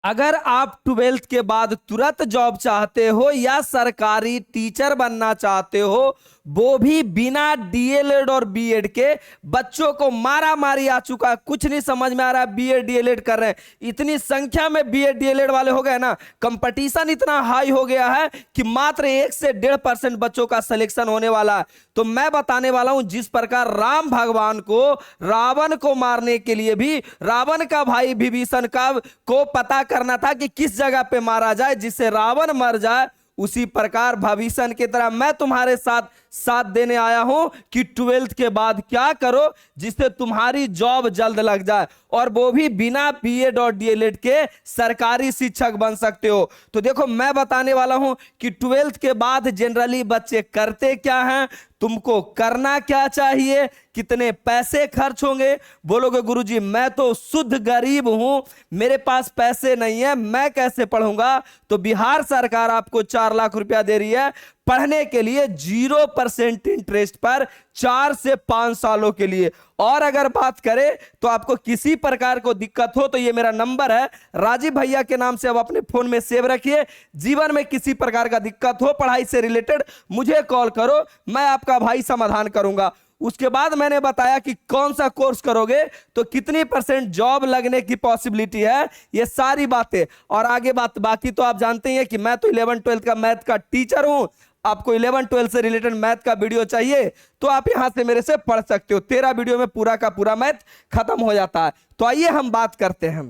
अगर आप 12th के बाद तुरंत जॉब चाहते हो या सरकारी टीचर बनना चाहते हो, वो भी बिना डीएलएड और बीएड के, बच्चों को मारा मारी आ चुका है, कुछ नहीं समझ में आ रहा है, बीएड डीएलएड कर रहे हैं, इतनी संख्या में बीएड डीएलएड वाले हो गए ना, कंपटीशन इतना हाई हो गया है कि मात्र 1 से 1.5% बच्चों का सिलेक्शन होने वाला है। तो मैं बताने वाला हूं, जिस प्रकार राम भगवान को रावण को मारने के लिए भी रावण का भाई विभीषण का को पता करना था कि किस जगह पे मारा जाए जिससे रावण मर जाए, उसी प्रकार भविष्य की तरह मैं तुम्हारे साथ साथ देने आया हूं कि 12th के बाद क्या करो जिससे तुम्हारी जॉब जल्द लग जाए, और वो भी बिना बीएड और डीएलएड के सरकारी शिक्षक बन सकते हो। तो देखो मैं बताने वाला हूं कि 12th के बाद जनरली बच्चे करते क्या हैं, तुमको करना क्या चाहिए, कितने पैसे खर्च होंगे। बोलोगे गुरुजी मैं तो शुद्ध गरीब हूं, मेरे पास पैसे नहीं है, मैं कैसे पढ़ूंगा। तो बिहार सरकार आपको 4 लाख रुपया दे रही है पढ़ने के लिए 0% इंटरेस्ट पर 4 से 5 सालों के लिए। और अगर बात करें तो आपको किसी प्रकार को दिक्कत हो तो ये मेरा नंबर है, राजीव भैया के नाम से आप अपने फोन में सेव रखिए। जीवन में किसी प्रकार का दिक्कत हो पढ़ाई से रिलेटेड मुझे कॉल करो, मैं आपका भाई समाधान करूंगा। उसके बाद मैंने बताया कि कौन सा कोर्स करोगे तो कितनी % जॉब लगने की पॉसिबिलिटी है, ये सारी बातें। और आगे बात बाकी तो आप जानते ही हैं कि मैं तो 11th 12th का मैथ का टीचर हूं। आपको 11th 12th से रिलेटेड मैथ का वीडियो चाहिए तो आप यहां से मेरे से पढ़ सकते हो, 13 वीडियो में पूरा का पूरा मैथ खत्म हो जाता है। तो आइए हम बात करते हैं।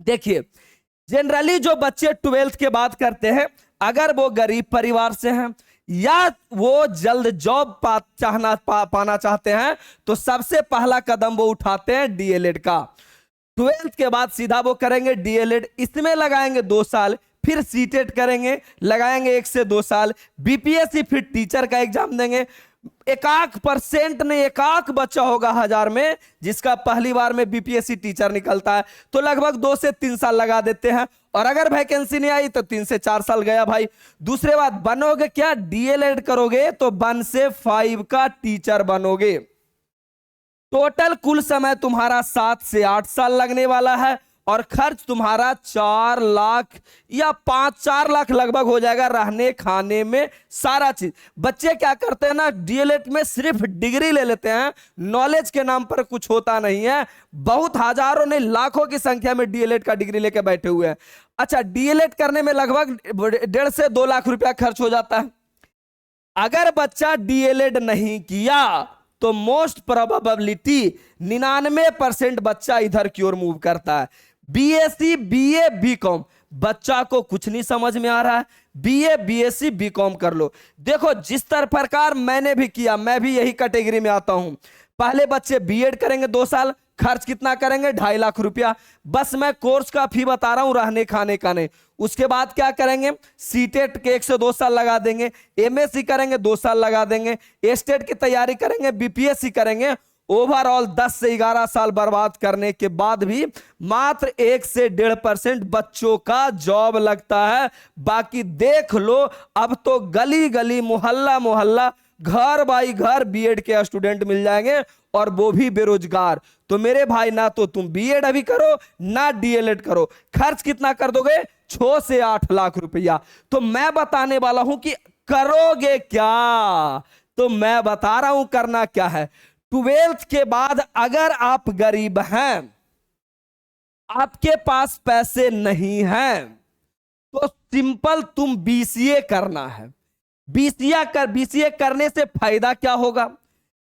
देखिए जनरली जो बच्चे 12th के बाद करते हैं, अगर वो गरीब परिवार से हैं या वो जल्द जॉब पाना चाहते हैं, तो सबसे पहला कदम वो उठाते हैं डीएलएड का। 12th के बाद सीधा वो करेंगे डीएलएड, इसमें लगाएंगे 2 साल, फिर सीटेट करेंगे, लगाएंगे 1 से 2 साल, बीपीएससी फिर टीचर का एग्जाम देंगे। 1% नहीं 1 बच्चा होगा 1000 में जिसका पहली बार में बीपीएससी टीचर निकलता है, तो लगभग 2 से 3 साल लगा देते हैं। और अगर वैकेंसी नहीं आई तो 3 से 4 साल गया भाई। दूसरे बात, बनोगे क्या, डीएलएड करोगे तो 1 से 5 का टीचर बनोगे। टोटल कुल समय तुम्हारा 7 से 8 साल लगने वाला है और खर्च तुम्हारा 4 लाख या 4 लाख लगभग हो जाएगा, रहने खाने में सारा चीज। बच्चे क्या करते हैं ना, डीएलएड में सिर्फ डिग्री ले लेते हैं, नॉलेज के नाम पर कुछ होता नहीं है। बहुत हजारों ने लाखों की संख्या में डीएलएड का डिग्री लेके बैठे हुए हैं। अच्छा, डीएलएड करने में लगभग 1.5 से 2 लाख रुपया खर्च हो जाता है। अगर बच्चा डीएलएड नहीं किया तो मोस्ट प्रोबेबिलिटी 99% बच्चा इधर की ओर मूव करता है। बीएससी बीए बीकॉम, बच्चा को कुछ नहीं समझ में आ रहा है, बीए बीएससी बीकॉम कर लो। देखो जिस तरह प्रकार मैंने भी किया, मैं भी यही कैटेगरी में आता हूं। पहले बच्चे बीएड करेंगे 2 साल, खर्च कितना करेंगे, 2.5 लाख रुपया। बस मैं कोर्स का फी बता रहा हूं, रहने खाने का नहीं। उसके बाद क्या करेंगे, सीटेट के 1 से 2 साल लगा देंगे, एमएससी करेंगे 2 साल लगा देंगे, स्टेट की तैयारी करेंगे, बीपीएससी करेंगे। ओवरऑल 10 से 11 साल बर्बाद करने के बाद भी मात्र 1 से 1.5% बच्चों का जॉब लगता है। बाकी देख लो, अब तो गली गली मोहल्ला मोहल्ला घर बाई घर बीएड के स्टूडेंट मिल जाएंगे, और वो भी बेरोजगार। तो मेरे भाई ना तो तुम बीएड अभी करो ना डीएलएड करो, खर्च कितना कर दोगे, 6 से 8 लाख रुपया। तो मैं बताने वाला हूं कि करोगे क्या, तो मैं बता रहा हूं करना क्या है। 12th के बाद अगर आप गरीब हैं, आपके पास पैसे नहीं हैं, तो सिंपल तुम बीसीए करना है। बीसीए करने से फायदा क्या होगा,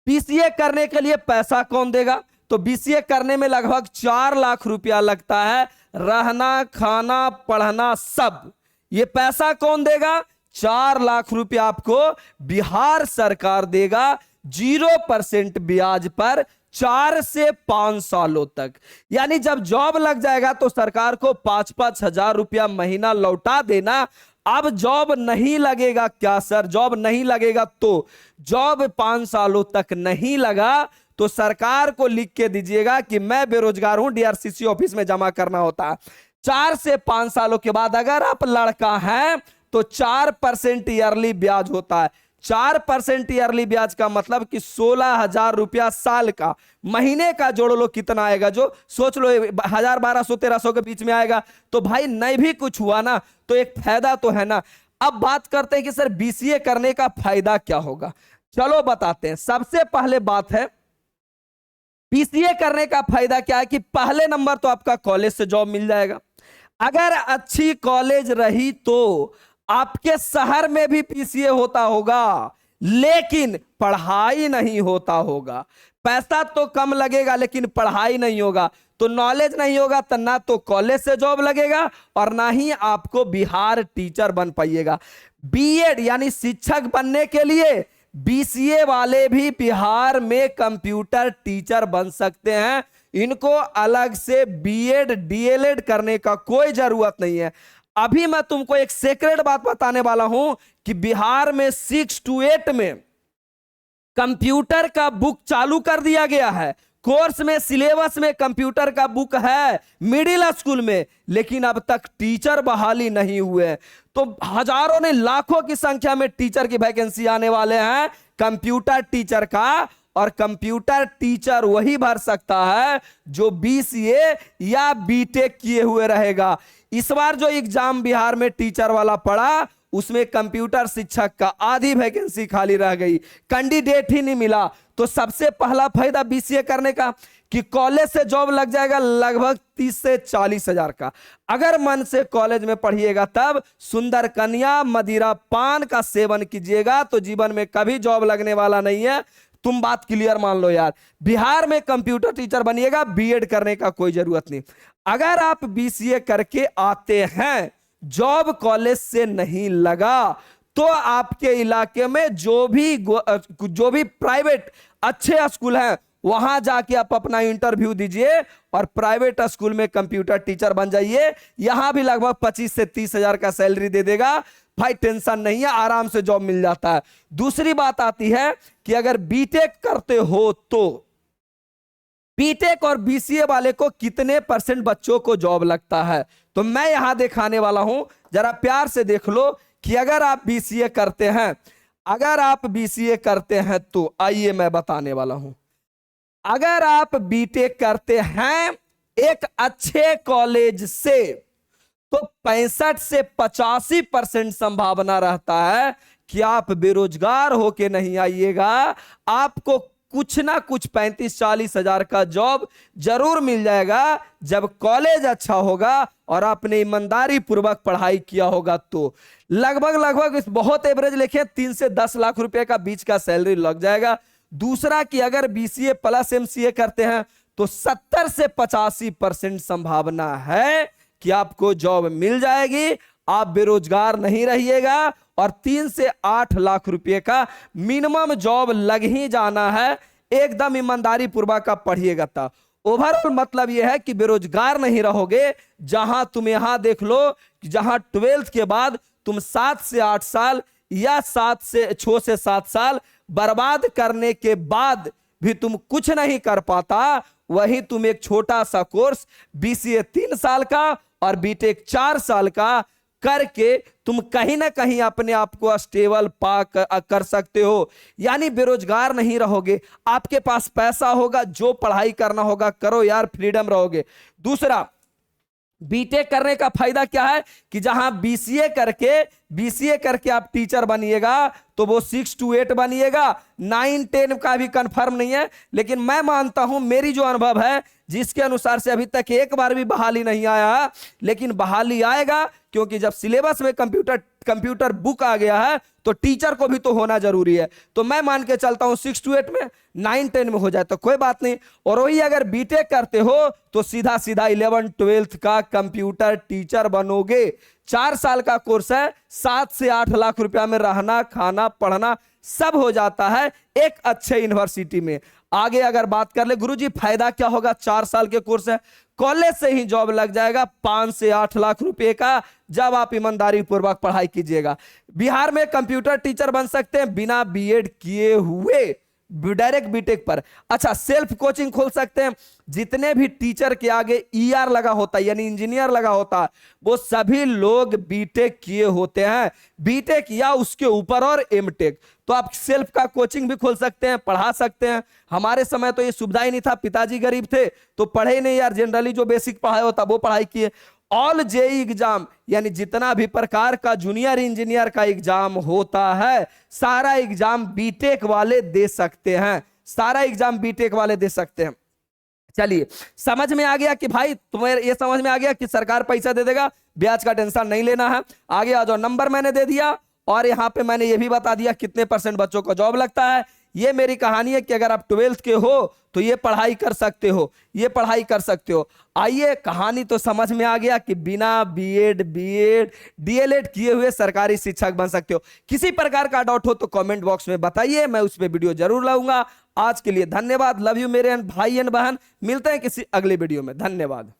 बीसीए करने के लिए पैसा कौन देगा, तो बीसीए करने में लगभग 4 लाख रुपया लगता है, रहना खाना पढ़ना सब। ये पैसा कौन देगा, 4 लाख रुपया आपको बिहार सरकार देगा 0% ब्याज पर 4 से 5 सालों तक। यानी जब जॉब लग जाएगा तो सरकार को 5-5 हजार रुपया महीना लौटा देना। अब जॉब नहीं लगेगा क्या सर, जॉब नहीं लगेगा तो जॉब 5 सालों तक नहीं लगा तो सरकार को लिख के दीजिएगा कि मैं बेरोजगार हूं, डीआरसीसी ऑफिस में जमा करना होता है। 4 से 5 सालों के बाद अगर आप लड़का हैं तो 4% ईयरली ब्याज होता है। 4% ईयरली ब्याज का मतलब कि 16,000 रुपया साल का। महीने का जोड़ लो कितना आएगा, जो सोच लो 1,000, 1,200, 1,300 के बीच में आएगा। तो भाई नहीं भी कुछ हुआ ना तो एक फायदा तो है ना। अब बात करते हैं कि सर बीसीए करने का फायदा क्या होगा। चलो बताते हैं। सबसे पहले बात है बीसीए करने का फायदा क्या है कि पहले नंबर तो आपका कॉलेज से जॉब मिल जाएगा। अगर अच्छी कॉलेज रही तो आपके शहर में भी पीसीए होता होगा, लेकिन पढ़ाई नहीं होता होगा। पैसा तो कम लगेगा लेकिन पढ़ाई नहीं होगा। तो नॉलेज नहीं होगा तो ना तो कॉलेज से जॉब लगेगा और ना ही आपको बिहार टीचर बन पाइएगा। बीएड यानी शिक्षक बनने के लिए बीसीए वाले भी बिहार में कंप्यूटर टीचर बन सकते हैं। इनको अलग से बीएड डीएलएड करने का कोई जरूरत नहीं है। अभी मैं तुमको एक सीक्रेट बात बताने वाला हूं कि बिहार में 6 to 8 में कंप्यूटर का बुक चालू कर दिया गया है। कोर्स में सिलेबस में कंप्यूटर का बुक है मिडिल स्कूल में, लेकिन अब तक टीचर बहाली नहीं हुए। तो हजारों ने लाखों की संख्या में टीचर की वैकेंसी आने वाले हैं कंप्यूटर टीचर का। और कंप्यूटर टीचर वही भर सकता है जो बीसीए या बीटेक किए हुए रहेगा। इस बार जो एग्जाम बिहार में टीचर वाला पड़ा उसमें कंप्यूटर शिक्षक का आधी वैकेंसी खाली रह गई, कैंडिडेट ही नहीं मिला। तो सबसे पहला फायदा बीसीए करने का कि कॉलेज से जॉब लग जाएगा लगभग 30 से 40 हजार का। अगर मन से कॉलेज में पढ़िएगा तब सुंदर कन्या मदिरा पान का सेवन कीजिएगा तो जीवन में कभी जॉब लगने वाला नहीं है। तुम बात क्लियर मान लो यार। बिहार में कंप्यूटर टीचर बनिएगा, बीएड करने का कोई जरूरत नहीं। अगर आप बीसीए करके आते हैं, जॉब कॉलेज से नहीं लगा, तो आपके इलाके में जो भी प्राइवेट अच्छे स्कूल हैं वहां जाके आप अपना इंटरव्यू दीजिए और प्राइवेट स्कूल में कंप्यूटर टीचर बन जाइए। यहां भी लगभग 25 से 30 हजार का सैलरी दे देगा भाई, टेंशन नहीं है, आराम से जॉब मिल जाता है। दूसरी बात आती है कि अगर बीटेक करते हो तो बीटेक और बीसीए वाले को कितने % बच्चों को जॉब लगता है, तो मैं यहां दिखाने वाला हूं, जरा प्यार से देख लो कि अगर आप बीसीए करते हैं तो आइए मैं बताने वाला हूं। अगर आप बीटेक करते हैं एक अच्छे कॉलेज से तो 65 से 85% संभावना रहता है कि आप बेरोजगार होके नहीं आइएगा। आपको कुछ ना कुछ 35-40 हजार का जॉब जरूर मिल जाएगा जब कॉलेज अच्छा होगा और आपने ईमानदारी पूर्वक पढ़ाई किया होगा। तो लगभग इस बहुत एवरेज लिखे 3 से 10 लाख रुपए का बीच का सैलरी लग जाएगा। दूसरा कि अगर बीसीए प्लस एमसीए करते हैं तो 70 से 85% संभावना है कि आपको जॉब मिल जाएगी, आप बेरोजगार नहीं रहिएगा और 3 से 8 लाख रुपए का मिनिमम जॉब लग ही जाना है। एकदम ईमानदारी पूर्वक का पढ़िएगा था। ओवरऑल मतलब यह है कि बेरोजगार नहीं रहोगे। जहां तुम यहां देख लो कि जहां 12th के बाद तुम 7 से 8 साल या 6 से 7 साल बर्बाद करने के बाद भी तुम कुछ नहीं कर पाता, वही तुम एक छोटा सा कोर्स बीसीए 3 साल का और बीटेक 4 साल का करके तुम कहीं ना कहीं अपने आप को स्टेबल कर सकते हो। यानी बेरोजगार नहीं रहोगे, आपके पास पैसा होगा, जो पढ़ाई करना होगा करो यार, फ्रीडम रहोगे। दूसरा बीटेक करने का फायदा क्या है कि जहां बीसीए करके आप टीचर बनिएगा तो वो 6 to 8 बनिएगा, 9-10 का भी कंफर्म नहीं है। लेकिन मैं मानता हूं, मेरी जो अनुभव है जिसके अनुसार से अभी तक एक बार भी बहाली नहीं आया, लेकिन बहाली आएगा क्योंकि जब सिलेबस में कंप्यूटर बुक आ गया है तो टीचर को भी तो होना जरूरी है। तो मैं मान के चलता हूं 6 to 8 में, 9-10 में हो जाए तो कोई बात नहीं। और वही अगर बीटेक करते हो तो सीधा 11-12 का कंप्यूटर टीचर बनोगे। 4 साल का कोर्स है, 7 से 8 लाख रुपया में रहना खाना पढ़ना सब हो जाता है एक अच्छे यूनिवर्सिटी में। आगे अगर बात कर ले गुरुजी फायदा क्या होगा, 4 साल के कोर्स है, कॉलेज से ही जॉब लग जाएगा 5 से 8 लाख रुपए का, जब आप ईमानदारी पूर्वक पढ़ाई कीजिएगा। बिहार में कंप्यूटर टीचर बन सकते हैं बिना बीएड किए हुए, डायरेक्ट बीटेक पर। अच्छा, सेल्फ कोचिंग खोल सकते हैं। जितने भी टीचर के आगे ईआर लगा होता है यानी इंजीनियर लगा होता है, वो सभी लोग बीटेक किए होते हैं, बीटेक या उसके ऊपर और एमटेक। तो आप सेल्फ का कोचिंग भी खोल सकते हैं, पढ़ा सकते हैं। हमारे समय तो ये सुविधा ही नहीं था, पिताजी गरीब थे तो पढ़े ही नहीं यार, जनरली जो बेसिक पढ़ाई होता वो पढ़ाई किए। ऑल जेई एग्जाम यानी जितना भी प्रकार का जूनियर इंजीनियर का एग्जाम होता है, सारा एग्जाम बीटेक वाले दे सकते हैं, सारा एग्जाम बीटेक वाले दे सकते हैं। चलिए, समझ में आ गया कि भाई तुम्हें ये समझ में आ गया कि सरकार पैसा दे देगा, ब्याज का टेंशन नहीं लेना है। आगे आ जाओ, नंबर मैंने दे दिया और यहां पे मैंने ये भी बता दिया कितने % बच्चों को जॉब लगता है। ये मेरी कहानी है कि अगर आप 12th के हो तो ये पढ़ाई कर सकते हो, ये पढ़ाई कर सकते हो। आइए, कहानी तो समझ में आ गया कि बिना बीएड डीएलएड किए हुए सरकारी शिक्षक बन सकते हो। किसी प्रकार का डाउट हो तो कमेंट बॉक्स में बताइए, मैं उस पर वीडियो जरूर लाऊंगा। आज के लिए धन्यवाद, लव यू मेरे भाई एंड बहन, मिलते हैं किसी अगले वीडियो में, धन्यवाद।